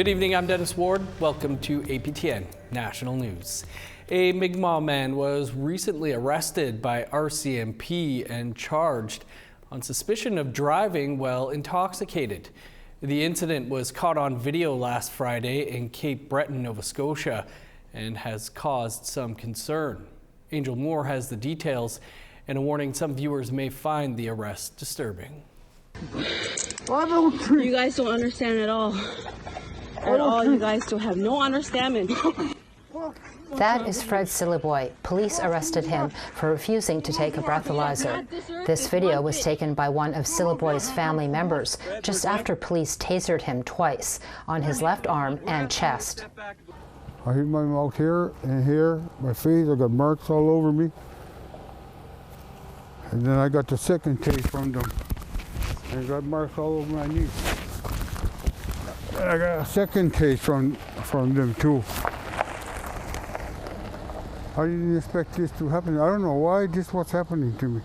Good evening, I'm Dennis Ward. Welcome to APTN National News. A Mi'kmaq man was recently arrested by RCMP and charged on suspicion of driving while intoxicated. The incident was caught on video last Friday in Cape Breton, Nova Scotia, and has caused some concern. Angel Moore has the details and a warning some viewers may find the arrest disturbing. You guys don't understand at all. At all, you guys don't have no understanding. That is Fred Siliboy. Police arrested him for refusing to take a breathalyzer. This video was taken by one of Siliboy's family members just after police tasered him twice on his left arm and chest. I hit my mouth here and here, my face, I got marks all over me. And then I got the second tase from them. And I got marks all over my knee. And I got a second tase from them too. I didn't expect this to happen. I don't know why this is what's happening to me.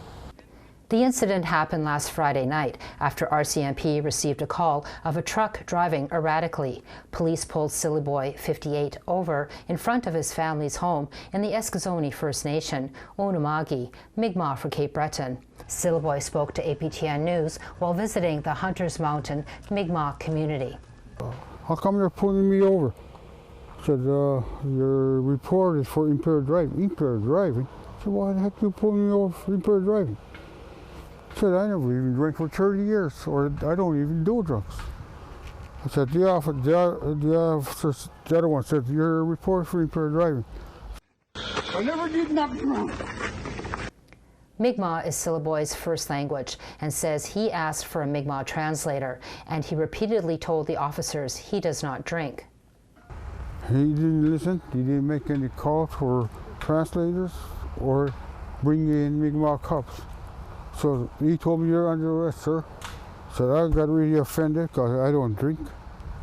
The incident happened last Friday night after RCMP received a call of a truck driving erratically. Police pulled Siliboy, 58, over in front of his family's home in the Eskasoni First Nation, Onamagi, Mi'kmaq for Cape Breton. Siliboy spoke to APTN News while visiting the Hunters Mountain Mi'kmaq community. How come they're pulling me over? Said, your report is for impaired driving. Impaired driving? I said, why the heck you pulling me over for impaired driving? I said, I never even drank for 30 years, or I don't even do drugs. I said, the other one said, your report for impaired driving. I never did nothing wrong. Mi'kmaq is Siliboy's first language and says he asked for a Mi'kmaq translator, and he repeatedly told the officers he does not drink. He didn't listen. He didn't make any calls for translators or bring in Mi'kmaq cops. So he told me, you're under arrest, sir. So I got really offended because I don't drink.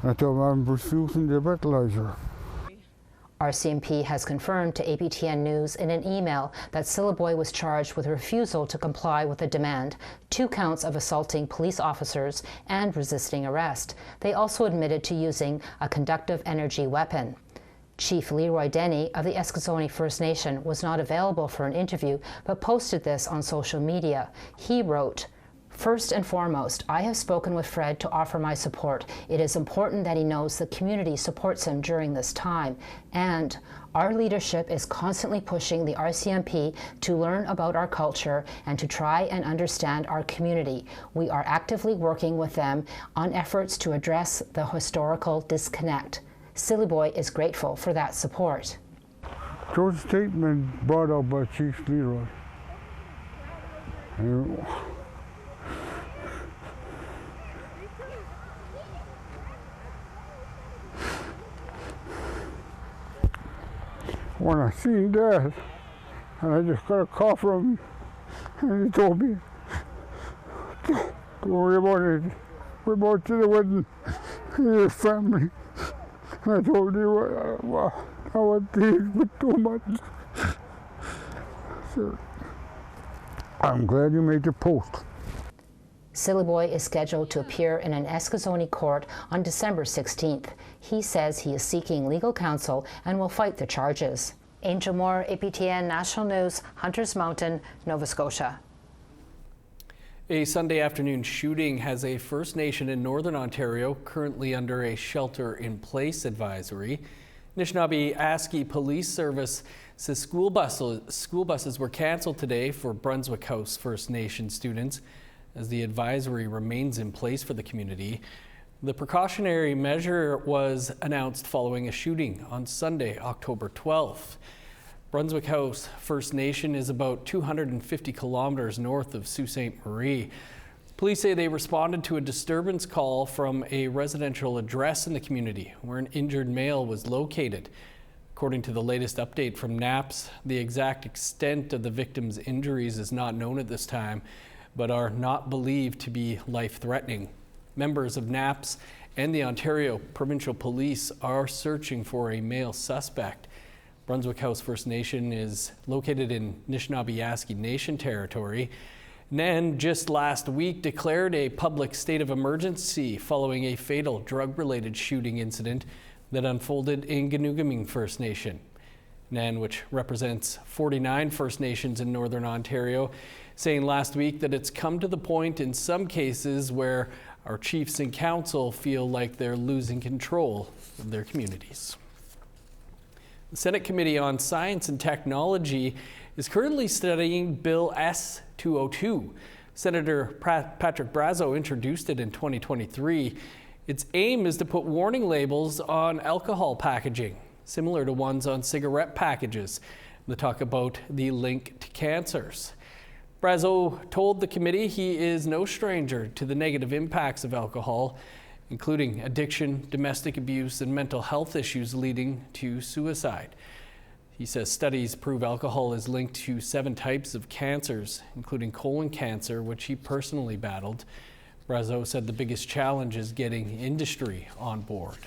And I told him I'm refusing the breathalyzer. RCMP has confirmed to APTN News in an email that Siliboy was charged with refusal to comply with a demand, 2 counts of assaulting police officers and resisting arrest. They also admitted to using a conductive energy weapon. Chief Leroy Denny of the Eskasoni First Nation was not available for an interview, but posted this on social media. He wrote, "First and foremost, I have spoken with Fred to offer my support. It is important that he knows the community supports him during this time. And our leadership is constantly pushing the RCMP to learn about our culture and to try and understand our community. We are actively working with them on efforts to address the historical disconnect. Siliboy is grateful for that support." Those statements brought out by Chief Leroy. When I seen that, and I just got a call from him, and he told me, don't worry about it, we're going to the wedding, his family. And I told you, I want these for 2 months. So, I'm glad you made the post. Siliboy is scheduled to appear in an Eskasoni court on December 16th. He says he is seeking legal counsel and will fight the charges. Angel Moore, APTN National News, Hunters Mountain, Nova Scotia. A Sunday afternoon shooting has a First Nation in Northern Ontario currently under a shelter-in-place advisory. Anishinaabe Police Service says school buses were cancelled today for Brunswick House First Nation students as the advisory remains in place for the community. The precautionary measure was announced following a shooting on Sunday, October 12th. Brunswick House First Nation is about 250 kilometers north of Sault Ste. Marie. Police say they responded to a disturbance call from a residential address in the community where an injured male was located. According to the latest update from NAPS, the exact extent of the victim's injuries is not known at this time, but are not believed to be life-threatening. Members of NAPS and the Ontario Provincial Police are searching for a male suspect. Brunswick House First Nation is located in Anishinaabe Nation territory. NAN just last week declared a public state of emergency following a fatal drug-related shooting incident that unfolded in Ganugaming First Nation. NAN, which represents 49 First Nations in Northern Ontario, saying last week that it's come to the point in some cases where our chiefs and council feel like they're losing control of their communities. The Senate Committee on Science and Technology is currently studying Bill S-202. Senator Patrick Brazeau introduced it in 2023. Its aim is to put warning labels on alcohol packaging, similar to ones on cigarette packages. They talk about the link to cancers. Brazeau told the committee he is no stranger to the negative impacts of alcohol, including addiction, domestic abuse, and mental health issues leading to suicide. He says studies prove alcohol is linked to 7 types of cancers, including colon cancer, which he personally battled. Brazeau said the biggest challenge is getting industry on board.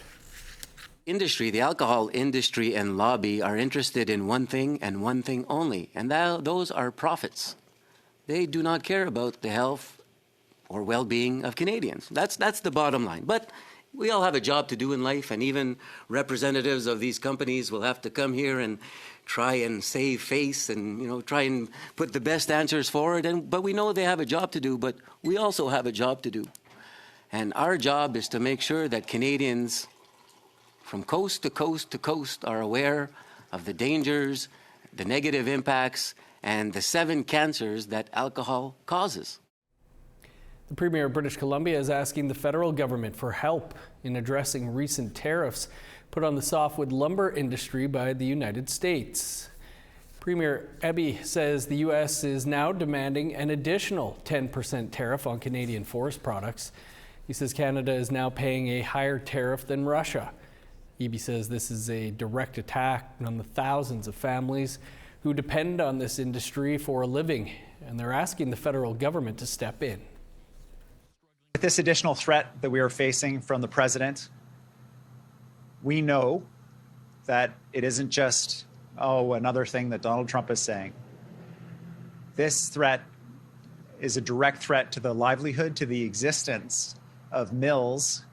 Industry, the alcohol industry and lobby are interested in one thing and one thing only, and those are profits. They do not care about the health or well-being of Canadians. That's the bottom line. But we all have a job to do in life, and even representatives of these companies will have to come here and try and save face and try and put the best answers forward. But we know they have a job to do, but we also have a job to do. And our job is to make sure that Canadians from coast to coast to coast are aware of the dangers, the negative impacts, and the 7 cancers that alcohol causes. The Premier of British Columbia is asking the federal government for help in addressing recent tariffs put on the softwood lumber industry by the United States. Premier Eby says the U.S. is now demanding an additional 10% tariff on Canadian forest products. He says Canada is now paying a higher tariff than Russia. Eby says this is a direct attack on the thousands of families who depend on this industry for a living, and they're asking the federal government to step in. With this additional threat that we are facing from the president, we know that it isn't just, another thing that Donald Trump is saying. This threat is a direct threat to the livelihood, to the existence of mills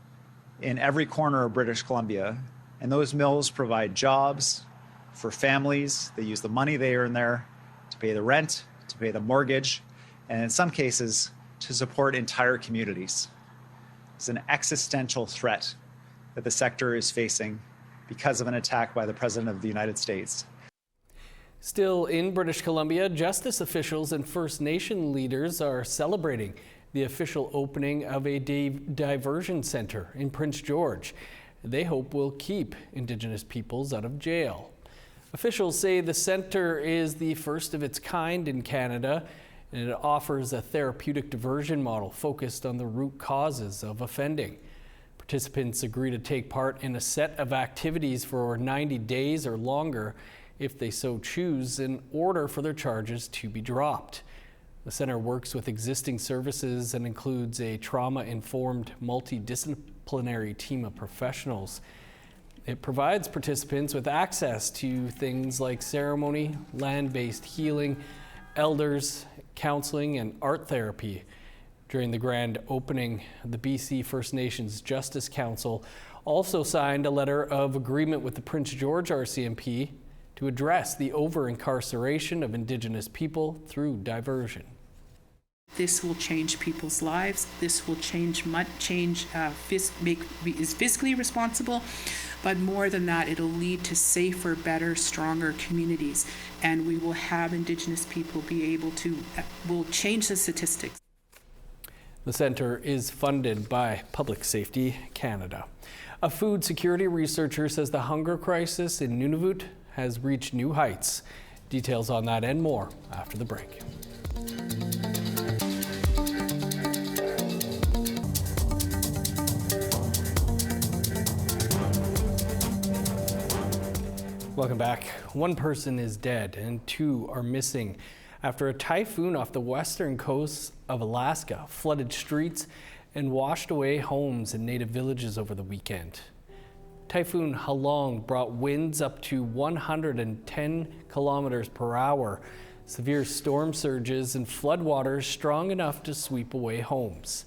in every corner of British Columbia. And those mills provide jobs for families. They use the money they earn there to pay the rent, to pay the mortgage, and in some cases, to support entire communities. It's an existential threat that the sector is facing because of an attack by the President of the United States. Still in British Columbia, justice officials and First Nation leaders are celebrating the official opening of a diversion center in Prince George. They hope will keep Indigenous peoples out of jail. Officials say the center is the first of its kind in Canada, and it offers a therapeutic diversion model focused on the root causes of offending. Participants agree to take part in a set of activities for 90 days or longer if they so choose, in order for their charges to be dropped. The center works with existing services and includes a trauma-informed, multidisciplinary team of professionals. It provides participants with access to things like ceremony, land-based healing, elders, counseling, and art therapy. During the grand opening, the BC First Nations Justice Council also signed a letter of agreement with the Prince George RCMP to address the over-incarceration of Indigenous people through diversion. This will change people's lives. This will is fiscally responsible, but more than that, it'll lead to safer, better, stronger communities, and we will have Indigenous people be able to, will change the statistics. The centre is funded by Public Safety Canada. A food security researcher says the hunger crisis in Nunavut has reached new heights. Details on that and more after the break. Welcome back. One person is dead and 2 are missing after a typhoon off the western coast of Alaska flooded streets and washed away homes in native villages over the weekend. Typhoon Halong brought winds up to 110 kilometers per hour. severe storm surges and floodwaters strong enough to sweep away homes.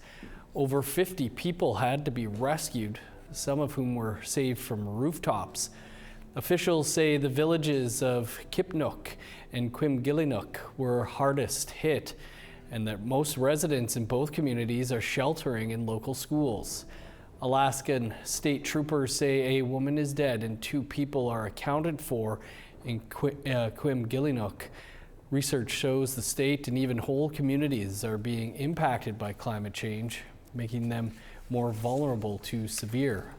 Over 50 people had to be rescued, some of whom were saved from rooftops. Officials say the villages of Kipnuk and Quimgillinuk were hardest hit, and that most residents in both communities are sheltering in local schools. Alaskan state troopers say a woman is dead and 2 people are accounted for in Quimgillinuk. Research shows the state and even whole communities are being impacted by climate change, making them more vulnerable to severe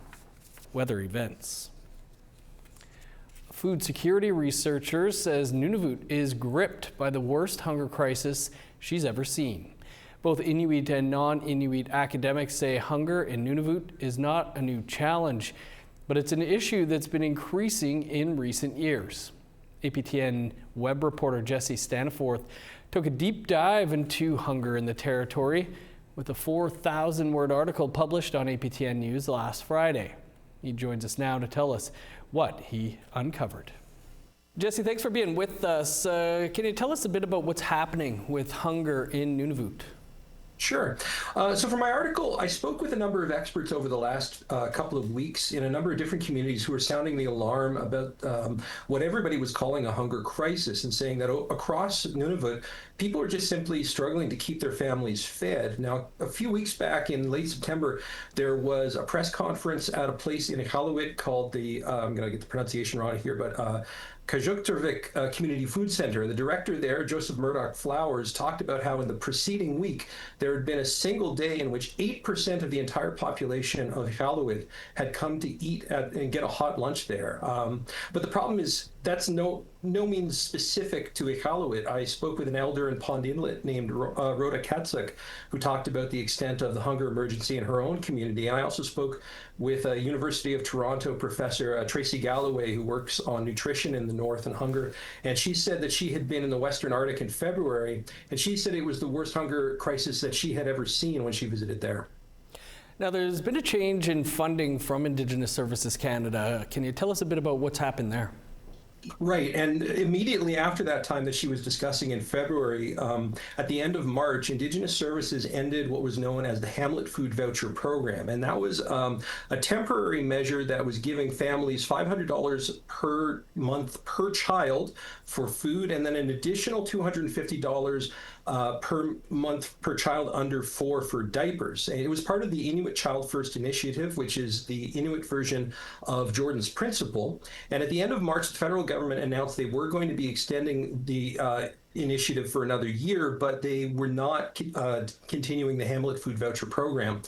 weather events. A food security researcher says Nunavut is gripped by the worst hunger crisis she's ever seen. Both Inuit and non-Inuit academics say hunger in Nunavut is not a new challenge, but it's an issue that's been increasing in recent years. APTN web reporter Jesse Staniforth took a deep dive into hunger in the territory with a 4,000-word article published on APTN News last Friday. He joins us now to tell us what he uncovered. Jesse, thanks for being with us. Can you tell us a bit about what's happening with hunger in Nunavut? Sure. So for my article, I spoke with a number of experts over the last couple of weeks in a number of different communities who were sounding the alarm about what everybody was calling a hunger crisis and saying that across Nunavut, people are just simply struggling to keep their families fed. Now, a few weeks back in late September, there was a press conference at a place in Iqaluit called the, I'm going to get the pronunciation wrong here, but Kajukturvik Community Food Center. The director there, Joseph Murdoch Flowers, talked about how in the preceding week there had been a single day in which 8% of the entire population of Iqaluit had come to eat and get a hot lunch there. But the problem is that's no means specific to Iqaluit. I spoke with an elder in Pond Inlet named Rhoda Katsuk, who talked about the extent of the hunger emergency in her own community. And I also spoke with a University of Toronto professor, Tracy Galloway, who works on nutrition in the north and hunger. And she said that she had been in the Western Arctic in February, and she said it was the worst hunger crisis that she had ever seen when she visited there. Now, there's been a change in funding from Indigenous Services Canada. Can you tell us a bit about what's happened there? Right, and immediately after that time that she was discussing in February, at the end of March, Indigenous Services ended what was known as the Hamlet Food Voucher Program, and that was a temporary measure that was giving families $500 per month per child for food, and then an additional $250 per month per child under 4 for diapers. And it was part of the Inuit Child First Initiative, which is the Inuit version of Jordan's Principle. And at the end of March, the federal government announced they were going to be extending the initiative for another year, but they were not continuing the Hamlet Food Voucher Program.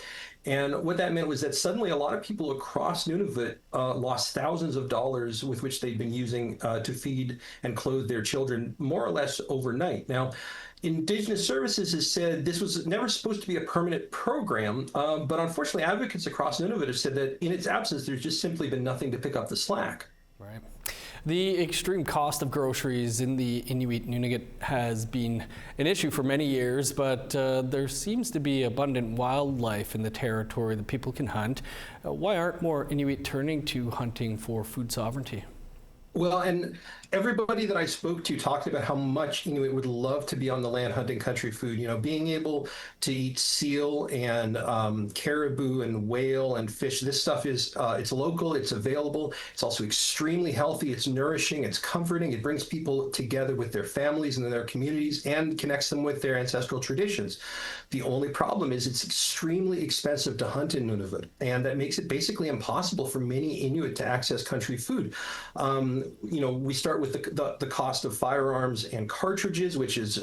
And what that meant was that suddenly a lot of people across Nunavut lost thousands of dollars with which they'd been using to feed and clothe their children more or less overnight. Now, Indigenous Services has said this was never supposed to be a permanent program, but unfortunately advocates across Nunavut have said that in its absence, there's just simply been nothing to pick up the slack. Right. The extreme cost of groceries in the Inuit Nunavut has been an issue for many years, but there seems to be abundant wildlife in the territory that people can hunt. Why aren't more Inuit turning to hunting for food sovereignty? Well, and everybody that I spoke to talked about how much Inuit would love to be on the land hunting country food. You know, being able to eat seal and caribou and whale and fish. This stuff is, it's local, it's available. It's also extremely healthy. It's nourishing, it's comforting. It brings people together with their families and their communities and connects them with their ancestral traditions. The only problem is it's extremely expensive to hunt in Nunavut, and that makes it basically impossible for many Inuit to access country food. You know, we start with the cost of firearms and cartridges, which is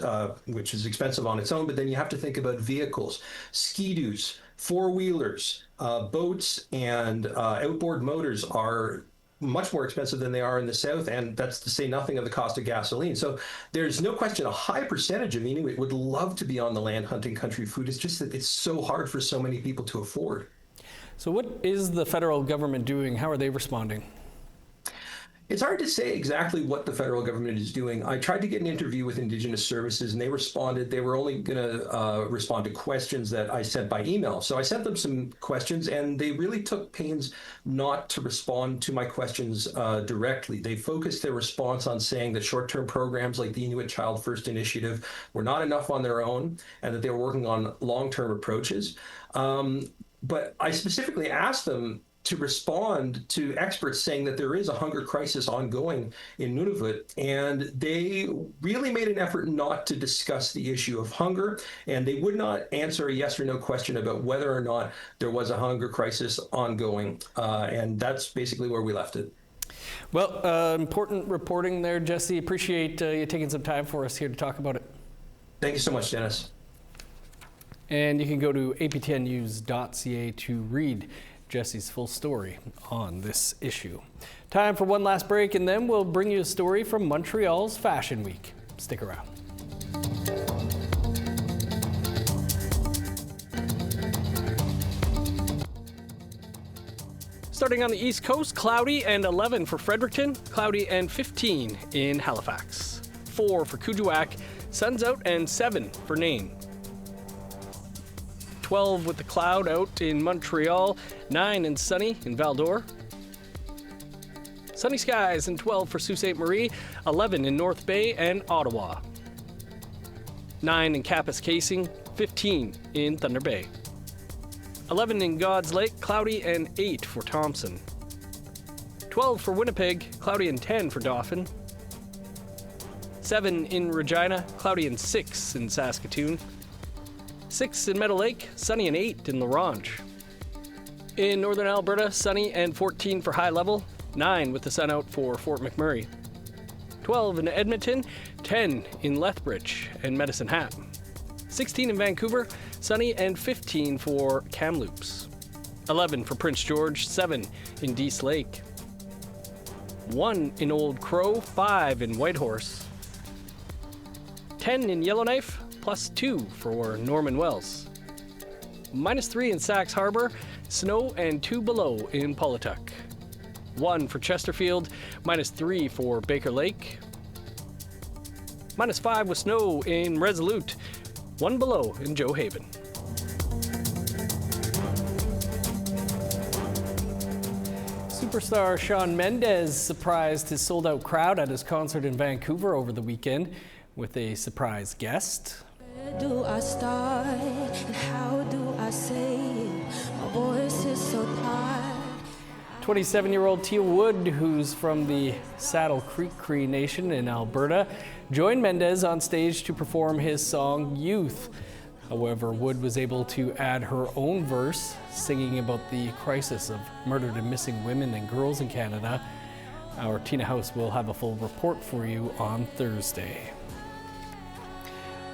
expensive on its own, but then you have to think about vehicles, ski-doos, four-wheelers, boats, and outboard motors are much more expensive than they are in the south, and that's to say nothing of the cost of gasoline. So there's no question a high percentage of Inuit would love to be on the land hunting country food. It's just that it's so hard for so many people to afford. So what is the federal government doing? How are they responding? It's hard to say exactly what the federal government is doing. I tried to get an interview with Indigenous Services, and they responded. They were only going to respond to questions that I sent by email. So I sent them some questions, and they really took pains not to respond to my questions directly. They focused their response on saying that short-term programs like the Inuit Child First Initiative were not enough on their own, and that they were working on long-term approaches. But I specifically asked them to respond to experts saying that there is a hunger crisis ongoing in Nunavut, and they really made an effort not to discuss the issue of hunger, and they would not answer a yes or no question about whether or not there was a hunger crisis ongoing, and that's basically where we left it. Well, important reporting there, Jesse. Appreciate you taking some time for us here to talk about it. Thank you so much, Dennis. And you can go to aptnnews.ca to read Jesse's full story on this issue. Time for one last break, and then we'll bring you a story from Montreal's Fashion Week. Stick around. Starting on the East Coast, cloudy and 11 for Fredericton, cloudy and 15 in Halifax. 4 for Kuujjuaq, sun's out, and 7 for Nain. 12 with the cloud out in Montreal, 9 and sunny in Val-d'Or. Sunny skies and 12 for Sault Ste. Marie, 11 in North Bay and Ottawa. 9 in Kapuskasing, 15 in Thunder Bay. 11 in God's Lake, cloudy and 8 for Thompson. 12 for Winnipeg, cloudy and 10 for Dauphin. 7 in Regina, cloudy and 6 in Saskatoon. 6 in Meadow Lake, sunny and 8 in La Ronge. In northern Alberta, sunny and 14 for High Level, 9 with the sun out for Fort McMurray. 12 in Edmonton, 10 in Lethbridge and Medicine Hat. 16 in Vancouver, sunny and 15 for Kamloops. 11 for Prince George, 7 in Dease Lake. 1 in Old Crow, 5 in Whitehorse. 10 in Yellowknife, plus 2 for Norman Wells. -3 in Sax Harbor, snow and 2 below in Paulatuck. 1 for Chesterfield, -3 for Baker Lake. -5 with snow in Resolute, 1 below in Joe Haven. Superstar Shawn Mendes surprised his sold-out crowd at his concert in Vancouver over the weekend with a surprise guest. Where do I start and how do I say it? My voice is so tired. 27-year-old Teal Wood, who's from the Saddle Creek Cree Nation in Alberta, joined Mendes on stage to perform his song Youth. However, Wood was able to add her own verse, singing about the crisis of murdered and missing women and girls in Canada. Our Tina House will have a full report for you on Thursday.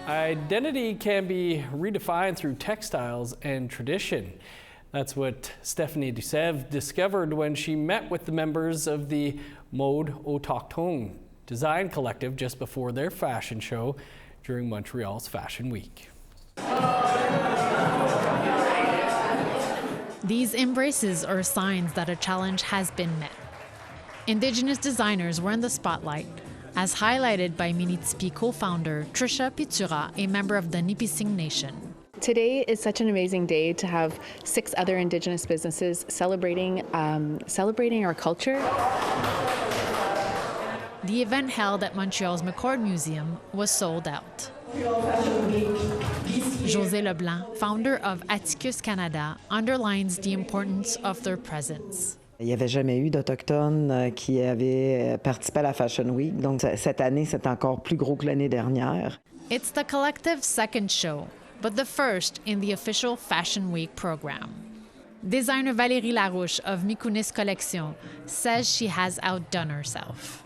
Identity can be redefined through textiles and tradition. That's what Stephanie Ducev discovered when she met with the members of the Mode Autochtone design collective just before their fashion show during Montreal's Fashion Week. These embraces are signs that a challenge has been met. Indigenous designers were in the spotlight, as highlighted by Minitipi co-founder Trisha Pitura, a member of the Nipissing Nation. Today is such an amazing day to have 6 other Indigenous businesses celebrating our culture. The event held at Montreal's McCord Museum was sold out. José Leblanc, founder of Atticus Canada, underlines the importance of their presence. Il n'y avait jamais eu d'Autochtones qui avaient participé à la Fashion Week, donc cette année, c'est encore plus gros que l'année dernière. It's the collective's second show, but the first in the official Fashion Week program. Designer Valérie Larouche of Mikunis Collection says she has outdone herself.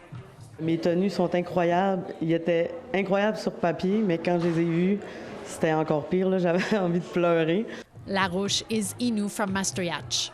Mes tenues sont incroyables. Ils étaient incroyables sur papier, mais quand je les ai vues, c'était encore pire. Là, j'avais envie de pleurer. Larouche is Innu from Maastricht.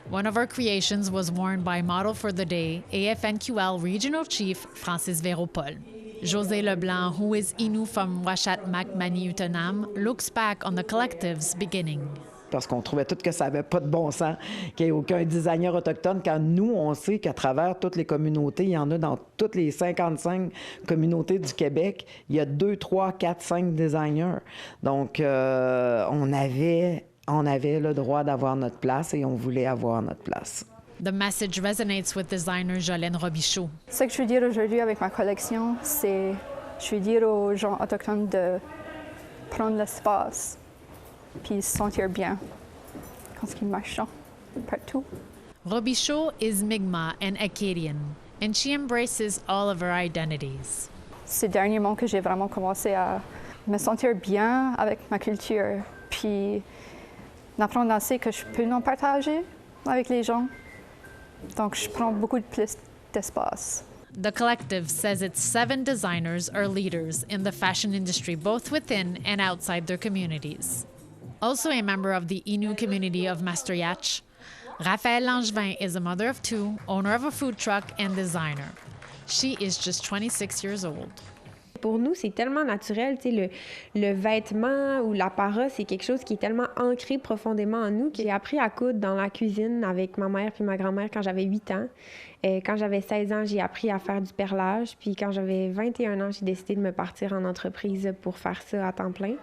One of her creations was worn by Model for the Day, AFNQL Regional Chief Francis Véropol. José Leblanc, who is Innu from Washat Makmani Utanam, looks back on the collective's beginning. parce qu'on trouvait tout que ça n'avait pas de bon sens qu'il n'y ait aucun designer autochtone, quand nous, on sait qu'à travers toutes les communautés, il y en a dans toutes les 55 communautés du Québec, il y a 2, 3, 4, 5 designers. Donc, on avait le droit d'avoir notre place et on voulait avoir notre place. The message resonates with designer Jolene Robichaud. Ce que je veux dire aujourd'hui avec ma collection, c'est je veux dire aux gens autochtones de prendre l'espace puis se sentir bien quand ils marchent partout. Robichaud is Mi'kmaq and Acadian, and she embraces all of her identities. C'est dernièrement que j'ai vraiment commencé à me sentir bien avec ma culture, puis d'apprendre assez que je peux en partager avec les gens. Donc, je prends beaucoup plus d'espace. The collective says its 7 designers are leaders in the fashion industry, both within and outside their communities. Also a member of the Innu community of Masteryacht, Raphaël Langevin is a mother of 2, owner of a food truck, and designer. She is just 26 years old. Pour nous, c'est tellement naturel, tu sais, le vêtement ou l'apparat, c'est quelque chose qui est tellement ancré profondément en nous que j'ai appris à coudre dans la cuisine avec ma mère puis ma grand-mère quand j'avais 8 ans. Quand j'avais 16 ans, j'ai appris à faire du perlage, puis quand j'avais 21 ans, j'ai décidé de me partir en entreprise pour faire ça à temps plein.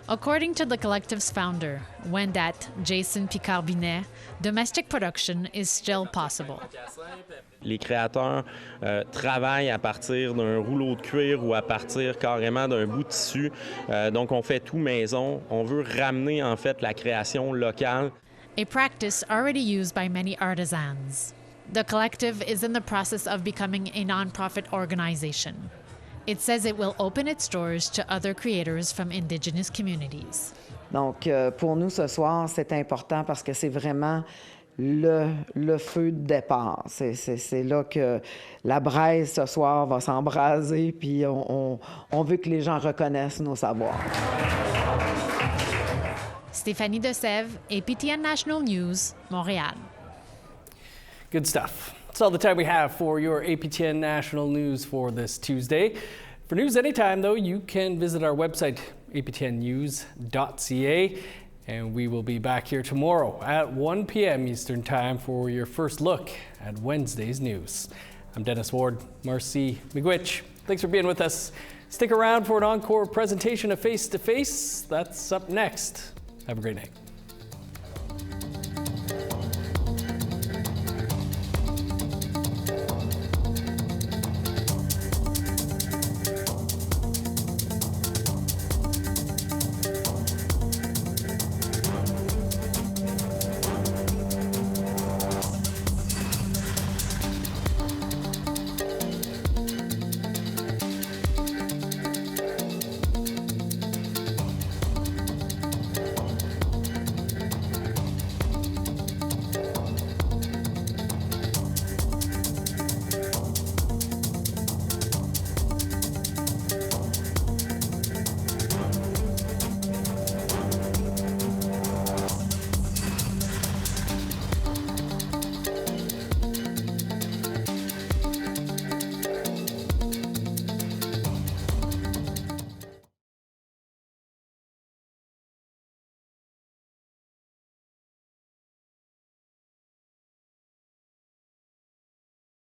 According to the collective's founder, Wendat Jason Picard-Binet, domestic production is still possible. Les créateurs travaillent à partir d'un rouleau de cuir ou à partir carrément d'un bout de tissu. Donc, on fait tout maison. On veut ramener, en fait, la création locale. A practice already used by many artisans. The collective is in the process of becoming a nonprofit organization. It says it will open its doors to other creators from Indigenous communities. Donc, pour nous, ce soir, c'est important parce que c'est vraiment le feu de départ. C'est là que la braise, ce soir, va s'embraser, puis on veut que les gens reconnaissent nos savoirs. Stéphanie Desèvres, APTN National News, Montréal. Good stuff. That's all the time we have for your APTN National News for this Tuesday. For news anytime, though, you can visit our website, aptnnews.ca, and we will be back here tomorrow at 1 p.m. Eastern Time for your first look at Wednesday's news. I'm Dennis Ward. Marcy Miigwech, thanks for being with us. Stick around for an encore presentation of Face to Face. That's up next. Have a great night.